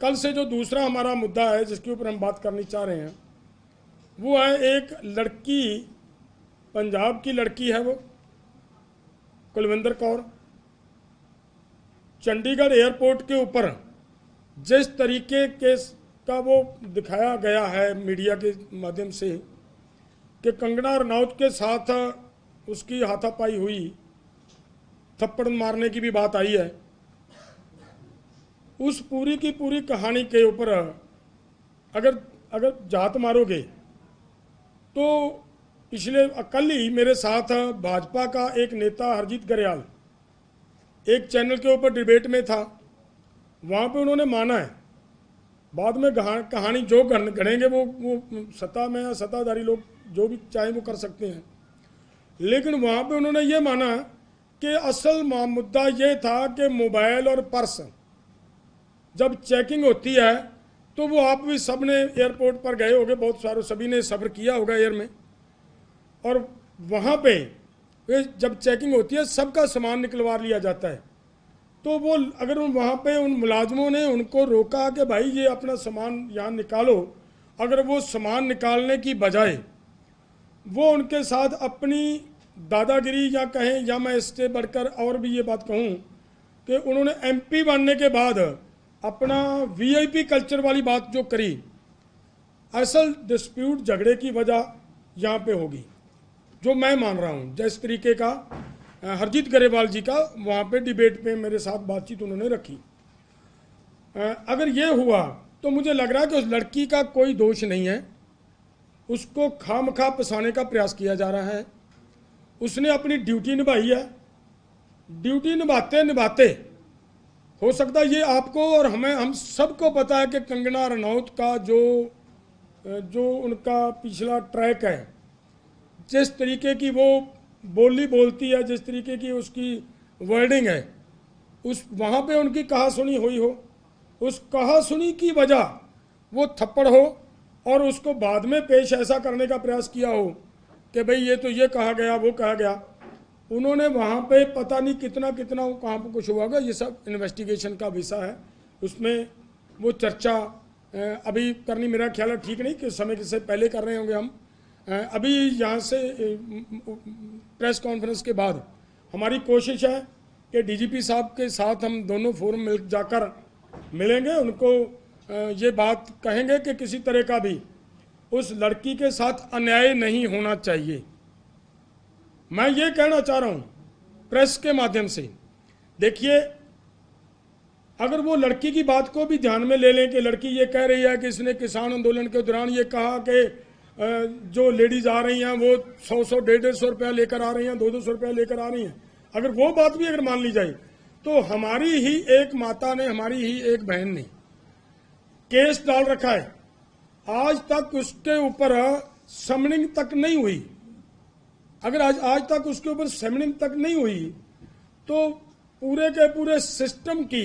कल से जो दूसरा हमारा मुद्दा है जिसके ऊपर हम बात करनी चाह रहे हैं वो है एक लड़की, पंजाब की लड़की है वो कुलविंदर कौर। चंडीगढ़ एयरपोर्ट के ऊपर जिस तरीके के का वो दिखाया गया है मीडिया के माध्यम से कि कंगना रनौत के साथ उसकी हाथापाई हुई, थप्पड़ मारने की भी बात आई है, उस पूरी की पूरी कहानी के ऊपर अगर जात मारोगे तो पिछले कल ही मेरे साथ भाजपा का एक नेता हरजीत ग्रेवाल एक चैनल के ऊपर डिबेट में था। वहाँ पे उन्होंने माना है, बाद में कहानी जो गढ़ेंगे वो सत्ता में या सत्ताधारी लोग जो भी चाहे वो कर सकते हैं, लेकिन वहाँ पे उन्होंने ये माना कि असल मुद्दा ये था कि मोबाइल और पर्स जब चेकिंग होती है तो वो आप भी सब ने एयरपोर्ट पर गए होंगे, बहुत सारे सभी ने सफ़र किया होगा एयर में, और वहाँ पे जब चेकिंग होती है सबका सामान निकलवा लिया जाता है। तो वो अगर वहाँ पे उन मुलाजमों ने उनको रोका कि भाई ये अपना सामान यहाँ निकालो, अगर वो सामान निकालने की बजाय वो उनके साथ अपनी दादागिरी या कहें, या मैं इससे बढ़कर और भी ये बात कहूँ कि उन्होंने एमपी बनने के बाद अपना वीआईपी कल्चर वाली बात जो करी, असल डिस्प्यूट झगड़े की वजह यहाँ पे होगी, जो मैं मान रहा हूँ। जिस तरीके का हरजीत ग्रेवाल जी का वहाँ पे डिबेट में मेरे साथ बातचीत उन्होंने रखी, अगर ये हुआ तो मुझे लग रहा है कि उस लड़की का कोई दोष नहीं है, उसको खामखा फंसाने का प्रयास किया जा रहा है। उसने अपनी ड्यूटी निभाई है, ड्यूटी निभाते निभाते हो सकता है ये आपको और हम सबको पता है कि कंगना रनौत का जो उनका पिछला ट्रैक है, जिस तरीके की वो बोली बोलती है, जिस तरीके की उसकी वर्डिंग है, उस वहाँ पे उनकी कहा सुनी हुई हो, उस कहा सुनी की वजह वो थप्पड़ हो और उसको बाद में पेश ऐसा करने का प्रयास किया हो कि भाई ये तो ये कहा गया वो कहा गया। उन्होंने वहाँ पे पता नहीं कितना कहाँ पर कुछ हुआ होगा, ये सब इन्वेस्टिगेशन का विषय है, उसमें वो चर्चा अभी करनी मेरा ख्याल है ठीक नहीं कि समय से पहले कर रहे होंगे हम। अभी यहाँ से प्रेस कॉन्फ्रेंस के बाद हमारी कोशिश है कि डीजीपी साहब के साथ हम दोनों फोरम मिल जाकर मिलेंगे, उनको ये बात कहेंगे कि किसी तरह का भी उस लड़की के साथ अन्याय नहीं होना चाहिए। मैं ये कहना चाह रहा हूँ प्रेस के माध्यम से, देखिए अगर वो लड़की की बात को भी ध्यान में ले लें कि लड़की ये कह रही है कि इसने किसान आंदोलन के दौरान ये कहा कि जो लेडीज़ आ रही हैं वो 100 150 रुपया लेकर आ रही हैं, 200 रुपया लेकर आ रही हैं, अगर वो बात भी अगर मान ली जाए तो हमारी ही एक माता ने, हमारी ही एक बहन ने केस डाल रखा है, आज तक उसके ऊपर समनिंग तक नहीं हुई। अगर आज तक उसके ऊपर समनिंग तक नहीं हुई तो पूरे के पूरे सिस्टम की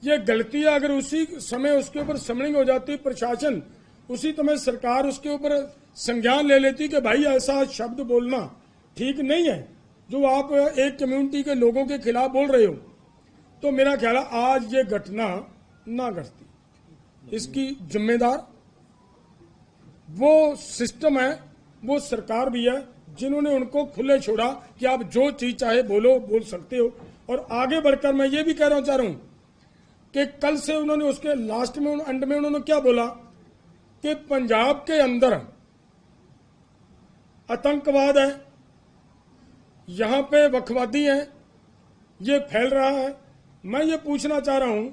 ये गलती है। अगर उसी समय उसके ऊपर समनिंग हो जाती, प्रशासन उसी समय सरकार उसके ऊपर संज्ञान ले लेती कि भाई ऐसा शब्द बोलना ठीक नहीं है जो आप एक कम्युनिटी के लोगों के खिलाफ बोल रहे हो, तो मेरा ख्याल है आज ये घटना ना घटती। इसकी जिम्मेदार वो सिस्टम है, वो सरकार भी है जिन्होंने उनको खुले छोड़ा कि आप जो चीज चाहे बोल सकते हो। और आगे बढ़कर मैं ये भी चाह रहा हूं कि कल से उन्होंने उसके लास्ट में एंड में उन्होंने क्या बोला कि पंजाब के अंदर आतंकवाद है, यहां पे वक्फवादी हैं, ये फैल रहा है। मैं ये पूछना चाह रहा हूं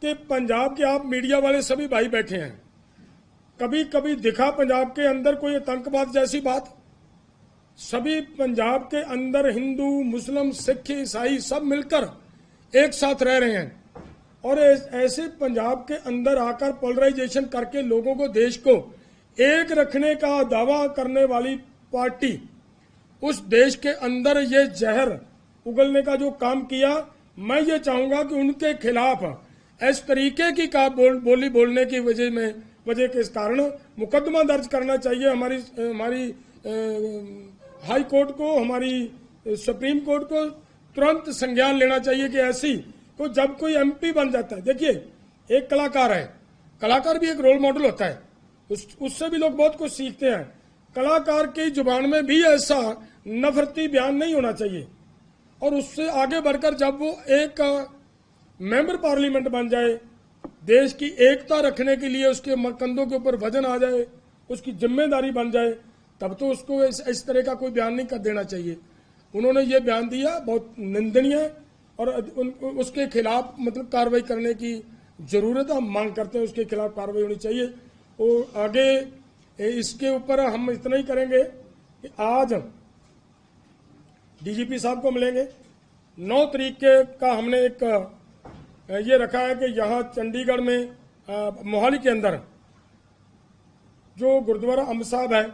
कि पंजाब के आप मीडिया वाले सभी भाई बैठे हैं, कभी कभी दिखा पंजाब के अंदर कोई आतंकवाद जैसी बात? सभी पंजाब के अंदर हिंदू, मुस्लिम, सिख, ईसाई सब मिलकर एक साथ रह रहे हैं, और ऐसे पंजाब के अंदर आकर पोलराइजेशन करके लोगों को, देश को एक रखने का दावा करने वाली पार्टी उस देश के अंदर ये जहर उगलने का जो काम किया, मैं ये चाहूंगा कि उनके खिलाफ इस तरीके की बोली बोलने की वजह के कारण मुकदमा दर्ज करना चाहिए। हमारी हाई कोर्ट को, हमारी सुप्रीम कोर्ट को तुरंत संज्ञान लेना चाहिए कि ऐसी तो जब कोई एमपी बन जाता है, देखिए एक कलाकार है, कलाकार भी एक रोल मॉडल होता है, उससे भी लोग बहुत कुछ सीखते हैं। कलाकार की जुबान में भी ऐसा नफरती बयान नहीं होना चाहिए, और उससे आगे बढ़कर जब वो एक मेंबर पार्लियामेंट बन जाए, देश की एकता रखने के लिए उसके कंधों के ऊपर वजन आ जाए, उसकी जिम्मेदारी बन जाए, तब तो उसको इस तरह का कोई बयान नहीं कर देना चाहिए। उन्होंने ये बयान दिया, बहुत निंदनीय है, और उसके खिलाफ मतलब कार्रवाई करने की जरूरत है। हम मांग करते हैं उसके खिलाफ कार्रवाई होनी चाहिए। और आगे इसके ऊपर हम इतना ही करेंगे कि आज डीजीपी साहब को मिलेंगे। 9 तारीख का हमने एक ये रखा है कि यहाँ चंडीगढ़ में मोहाली के अंदर जो गुरुद्वारा अम्ब साहब है,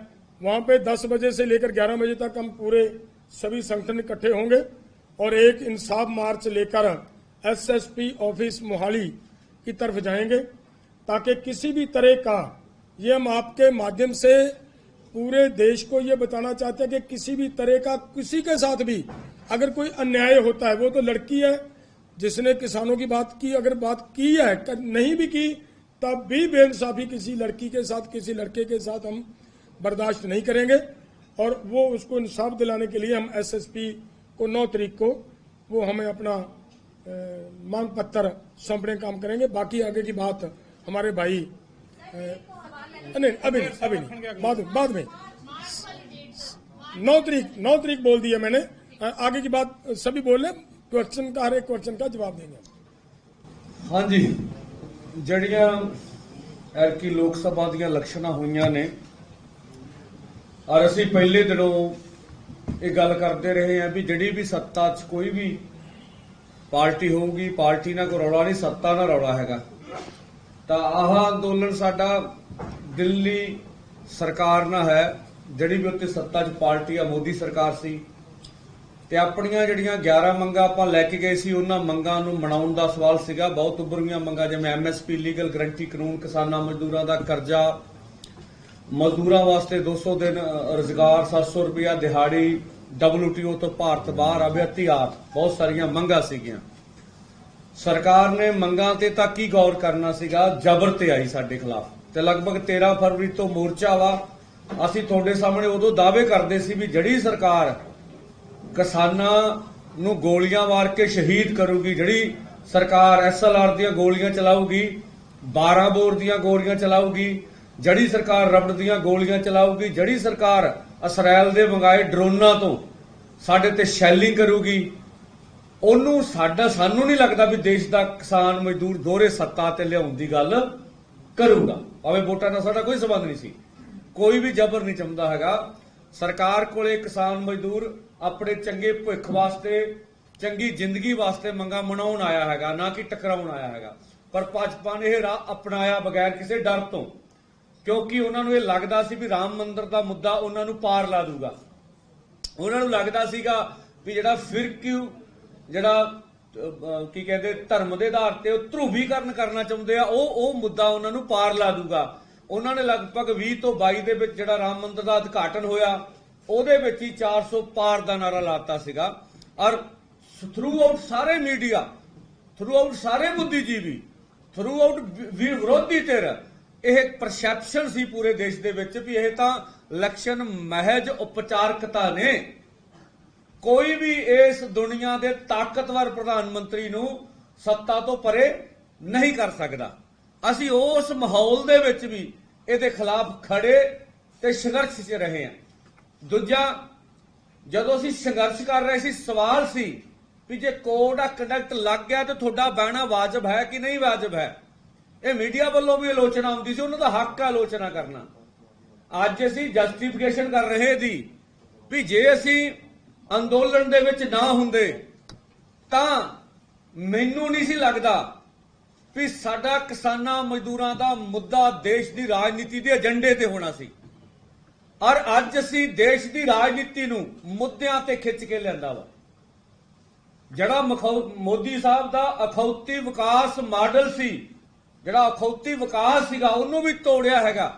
वहाँ पे 10 बजे से लेकर 11 बजे तक हम पूरे सभी संगठन इकट्ठे होंगे और एक इंसाफ मार्च लेकर एसएसपी ऑफिस मोहाली की तरफ जाएंगे, ताकि किसी भी तरह का, ये हम आपके माध्यम से पूरे देश को ये बताना चाहते हैं कि किसी भी तरह का किसी के साथ भी अगर कोई अन्याय होता है, वो तो लड़की है जिसने किसानों की बात की, अगर बात की है, नहीं भी की, तब भी बेइंसाफी किसी लड़की के साथ, किसी लड़के के साथ हम बर्दाश्त नहीं करेंगे। और वो उसको इंसाफ दिलाने के लिए हम एसएसपी को 9 तारीख को वो हमें अपना मांग पत्र सौंपने का काम करेंगे। बाकी आगे की बात हमारे भाई नहीं, अभी नहीं, बाद में 9 तारीख बोल दिया मैंने। आगे की बात सभी बोल लें, क्वेश्चन का, हर एक क्वेश्चन का जवाब देंगे। हाँ जी, जड़ियां एरकी लोक सभा ਦੀਆਂ ਇਲੈਕਸ਼ਨਾਂ ਹੋਈਆਂ ਨੇ, और ਅਸੀਂ पहले दिनों ये गल करते रहे हैं भी जिहड़ी भी सत्ता च कोई भी पार्टी होगी, पार्टी ना कोई रौला नहीं, सत्ता ना रौला हैगा। तो आह अंदोलन साडा दिल्ली सरकार ना है, जिहड़ी भी उत्ते सत्ता च पार्टी आ, मोदी सरकार सी, ਤੇ ਆਪਣੀਆਂ ਜਿਹੜੀਆਂ 11 ਮੰਗਾਂ ਆਪਾਂ ਲੈ ਕੇ ਗਏ ਸੀ, ਉਹਨਾਂ ਮੰਗਾਂ ਨੂੰ ਮਨਾਉਣ ਦਾ ਸਵਾਲ ਸੀਗਾ। ਬਹੁਤ ਉੱਭਰੀਆਂ ਮੰਗਾਂ ਜਿਵੇਂ ਐਮਐਸਪੀ, ਲੀਗਲ ਗਰੰਟੀ ਕਾਨੂੰਨ, ਕਿਸਾਨਾਂ ਮਜ਼ਦੂਰਾਂ ਦਾ ਕਰਜ਼ਾ, ਮਜ਼ਦੂਰਾਂ ਵਾਸਤੇ 200 ਦਿਨ ਰੁਜ਼ਗਾਰ, 700 ਰੁਪਇਆ ਦਿਹਾੜੀ, WTO ਤੋਂ ਭਾਰਤ ਬਾਹਰ, ਅਭਿਆਤੀਆਤ, ਬਹੁਤ ਸਾਰੀਆਂ ਮੰਗਾਂ ਸੀਗੀਆਂ। ਸਰਕਾਰ ਨੇ ਮੰਗਾਂ ਤੇ ਤਾਂ ਕੀ ਗੌਰ ਕਰਨਾ ਸੀਗਾ, ਜ਼ਬਰ ਤੇ ਆਈ ਸਾਡੇ ਖਿਲਾਫ। ਤੇ ਲਗਭਗ 13 ਫਰਵਰੀ ਤੋਂ ਮੋਰਚਾ ਵਾ। ਅਸੀਂ ਤੁਹਾਡੇ ਸਾਹਮਣੇ ਉਦੋਂ ਦਾਅਵੇ ਕਰਦੇ ਸੀ ਵੀ ਜਿਹੜੀ ਸਰਕਾਰ ਕਿਸਾਨਾਂ ਨੂੰ ਗੋਲੀਆਂ ਮਾਰ ਕੇ ਸ਼ਹੀਦ ਕਰੂਗੀ, ਜਿਹੜੀ ਸਰਕਾਰ SLR ਦੀਆਂ ਗੋਲੀਆਂ ਚਲਾਊਗੀ, 12 ਬੋਰ ਦੀਆਂ ਗੋਲੀਆਂ ਚਲਾਊਗੀ, ਜਿਹੜੀ ਸਰਕਾਰ ਰਬੜ ਦੀਆਂ ਗੋਲੀਆਂ ਚਲਾਊਗੀ, ਜਿਹੜੀ ਸਰਕਾਰ ਇਸਰਾਇਲ ਦੇ ਮੰਗਾਏ ਡਰੋਨਾਂ ਤੋਂ ਸਾਡੇ ਤੇ ਸ਼ੈਲਿੰਗ ਕਰੂਗੀ, ਉਹਨੂੰ ਸਾਨੂੰ ਨਹੀਂ ਲੱਗਦਾ ਵੀ ਦੇਸ਼ ਦਾ ਕਿਸਾਨ ਮਜ਼ਦੂਰ ਦੋਹਰੇ ਸੱਤਾ ਤੇ ਲਿਆਉਣ ਦੀ ਗੱਲ ਕਰੂਗਾ। ਭਾਵੇਂ ਵੋਟਾਂ ਨਾਲ ਸਾਡਾ ਕੋਈ ਸਬੰਧ ਨਹੀਂ ਸੀ, ਕੋਈ ਵੀ ਜ਼ਬਰ ਨਹੀਂ ਚਾਹੁੰਦਾ ਹੈਗਾ। ਸਰਕਾਰ ਕੋਲੇ ਕਿਸਾਨ ਮਜ਼ਦੂਰ ਆਪਣੇ ਚੰਗੇ ਭਵਿੱਖ ਵਾਸਤੇ, ਚੰਗੀ ਜ਼ਿੰਦਗੀ ਵਾਸਤੇ ਮੰਗਾਂ ਮਨਾਉਣ ਆਇਆ ਹੈਗਾ, ਨਾ ਕਿ ਟਕਰਾਉਣ ਆਇਆ ਹੈਗਾ। ਪਰ ਭਾਜਪਾ ਨੇ ਇਹ ਰਾਹ ਅਪਣਾਇਆ ਬਗੈਰ ਕਿਸੇ ਡਰ ਤੋਂ, ਕਿਉਂਕਿ ਉਹਨਾਂ ਨੂੰ ਇਹ ਲੱਗਦਾ ਸੀ ਵੀ ਰਾਮ ਮੰਦਿਰ ਦਾ ਮੁੱਦਾ ਉਹਨਾਂ ਨੂੰ ਪਾਰ ਲਾ ਦੂਗਾ। ਉਹਨਾਂ ਨੂੰ ਲੱਗਦਾ ਸੀਗਾ ਵੀ ਜਿਹੜਾ ਫਿਰਕੂ, ਜਿਹੜਾ ਕੀ ਕਹਿੰਦੇ ਧਰਮ ਦੇ ਆਧਾਰ ਤੇ ਉਹ ਧਰੂਵੀਕਰਨ ਕਰਨਾ ਚਾਹੁੰਦੇ ਆ, ਉਹ ਮੁੱਦਾ ਉਹਨਾਂ ਨੂੰ ਪਾਰ ਲਾ ਦੂਗਾ। ਉਹਨਾਂ ਨੇ ਲਗਭਗ 20 ਤੋਂ 22 ਦੇ ਵਿੱਚ ਜਿਹੜਾ ਰਾਮ ਮੰਦਿਰ ਦਾ ਉਦਘਾਟਨ ਹੋਇਆ, ਉਹਦੇ ਵਿੱਚ ਹੀ 400 ਪਾਰ ਦਾ ਨਾਰਾ ਲਾਤਾ ਸੀਗਾ। ਔਰ ਥਰੂ ਆਊਟ ਸਾਰੇ ਮੀਡੀਆ, ਥਰੂ ਆਊਟ ਸਾਰੇ ਬੁੱਧੀਜੀਵੀ, ਥਰੂ ਆਊਟ ਵਿਰੋਧੀ ਧਿਰ, ਇਹ ਪਰਸੈਪਸ਼ਨ ਸੀ ਪੂਰੇ ਦੇਸ਼ ਦੇ ਵਿੱਚ ਵੀ ਇਹ ਤਾਂ ਇਲੈਕਸ਼ਨ ਮਹਿਜ ਉਪਚਾਰਕਤਾ ਨੇ। ਕੋਈ ਵੀ ਇਸ ਦੁਨੀਆ ਦੇ ਤਾਕਤਵਰ ਪ੍ਰਧਾਨ ਮੰਤਰੀ ਨੂੰ ਸੱਤਾ ਤੋਂ ਪਰੇ ਨਹੀਂ ਕਰ ਸਕਦਾ। ਅਸੀਂ ਉਸ ਮਾਹੌਲ ਦੇ ਵਿੱਚ ਵੀ ਇਹਦੇ ਖਿਲਾਫ ਖੜੇ ਤੇ ਸੰਘਰਸ਼ 'ਚ ਰਹੇ ਹਾਂ। ਦੂਜਾ, ਜਦੋਂ ਅਸੀਂ ਸੰਘਰਸ਼ ਕਰ ਰਹੇ ਸੀ, ਸਵਾਲ ਸੀ ਵੀ ਜੇ ਕੋਡ ਆਫ ਕੰਡਕਟ ਲੱਗ ਗਿਆ ਤੇ ਤੁਹਾਡਾ ਬਹਿਣਾ ਵਾਜਬ ਹੈ ਕਿ ਨਹੀਂ ਵਾਜਬ ਹੈ। ਇਹ ਮੀਡੀਆ ਵੱਲੋਂ ਵੀ ਆਲੋਚਨਾ ਹੁੰਦੀ ਸੀ, ਉਹਨਾਂ ਦਾ ਹੱਕ ਹੈ ਆਲੋਚਨਾ ਕਰਨਾ। ਅੱਜ ਅਸੀਂ ਜਸਟੀਫਿਕੇਸ਼ਨ ਕਰ ਰਹੇ ਦੀ ਵੀ ਜੇ ਅਸੀਂ ਅੰਦੋਲਨ ਦੇ ਵਿੱਚ ਨਾ ਹੁੰਦੇ ਤਾਂ ਮੈਨੂੰ ਨਹੀਂ ਸੀ ਲੱਗਦਾ ਵੀ ਸਾਡਾ ਕਿਸਾਨਾਂ ਮਜ਼ਦੂਰਾਂ ਦਾ ਮੁੱਦਾ ਦੇਸ਼ ਦੀ ਰਾਜਨੀਤੀ ਦੇ ਏਜੰਡੇ ਤੇ ਹੋਣਾ ਸੀ। ਔਰ ਅੱਜ ਅਸੀਂ ਦੇਸ਼ ਦੀ ਰਾਜਨੀਤੀ ਨੂੰ ਮੁੱਦਿਆਂ ਤੇ ਖਿੱਚ ਕੇ ਲਿਆਂਦਾ ਵਾ। ਜਿਹੜਾ ਮੋਦੀ ਸਾਹਿਬ ਦਾ ਅਖੌਤੀ ਵਿਕਾਸ ਮਾਡਲ ਸੀ, ਜਿਹੜਾ ਅਖੌਤੀ ਵਿਕਾਸ ਸੀਗਾ, ਉਹਨੂੰ ਵੀ ਤੋੜਿਆ ਹੈਗਾ।